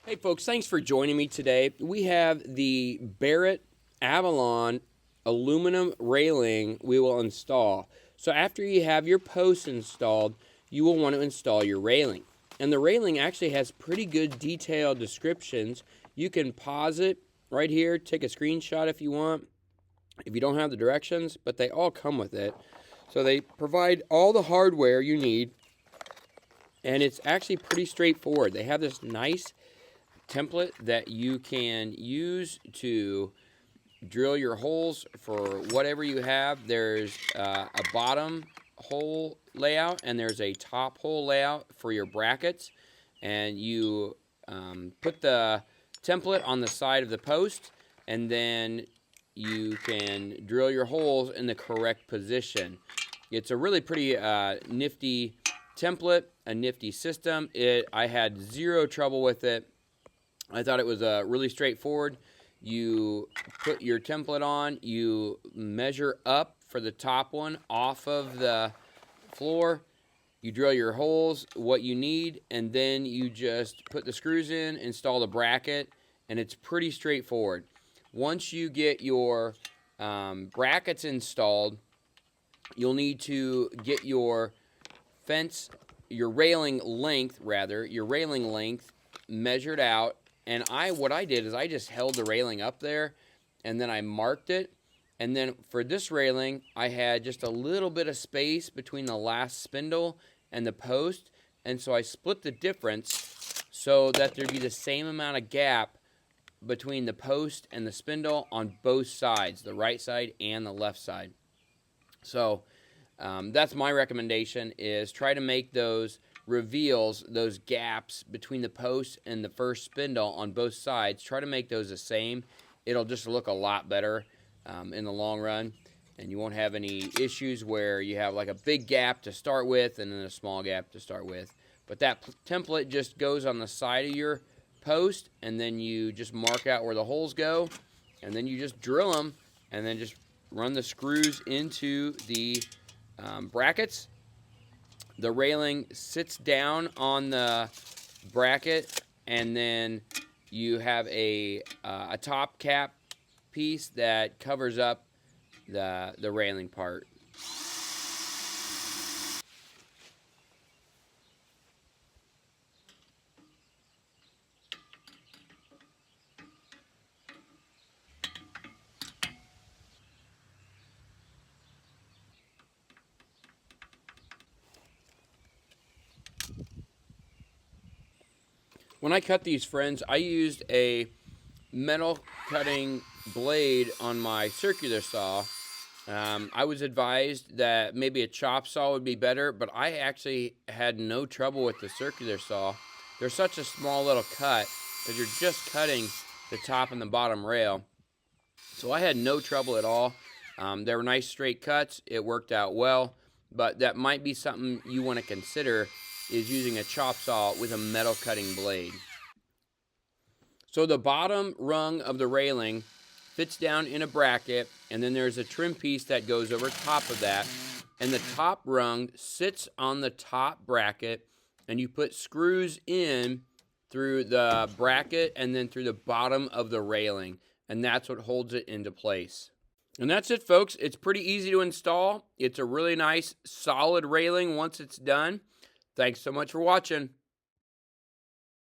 Hey folks, thanks for joining me today. We have the Barrette Avalon aluminum railing we will install. So after you have your posts installed, you will want to install your railing. And the railing actually has pretty good detailed descriptions. You can pause it right here, take a screenshot if you want, if you don't have the directions, but they all come with it. So they provide all the hardware you need, and it's actually pretty straightforward. They have this nice template that you can use to drill your holes for whatever you have. There's a bottom hole layout and there's a top hole layout for your brackets, and you put the template on the side of the post, and then you can drill your holes in the correct position. It's a really pretty nifty template, a nifty system. I had zero trouble with it. I thought it was really straightforward. You put your template on, you measure up for the top one off of the floor, you drill your holes, what you need, and then you just put the screws in, install the bracket, and it's pretty straightforward. Once you get your brackets installed, you'll need to get your railing length measured out. And what I did is I just held the railing up there, and then I marked it. And then for this railing, I had just a little bit of space between the last spindle and the post. And so I split the difference so that there'd be the same amount of gap between the post and the spindle on both sides, the right side and the left side. So that's my recommendation, is try to make those reveals, those gaps between the post and the first spindle on both sides. Try to make those the same. It'll just look a lot better in the long run, and you won't have any issues where you have like a big gap to start with and then a small gap to start with. But that template just goes on the side of your post, and then you just mark out where the holes go, and then you just drill them, and then just run the screws into the brackets. The railing sits down on the bracket, and then you have a top cap piece that covers up the railing part. When I cut these, friends, I used a metal cutting blade on my circular saw. I was advised that maybe a chop saw would be better, but I actually had no trouble with the circular saw. They're such a small little cut that you're just cutting the top and the bottom rail. So I had no trouble at all. They were nice straight cuts. It worked out well, but that might be something you want to consider, is using a chop saw with a metal cutting blade. So the bottom rung of the railing fits down in a bracket, and then there's a trim piece that goes over top of that, and the top rung sits on the top bracket, and you put screws in through the bracket and then through the bottom of the railing, and that's what holds it into place. And that's it, folks. It's pretty easy to install. It's a really nice solid railing once it's done. Thanks so much for watching.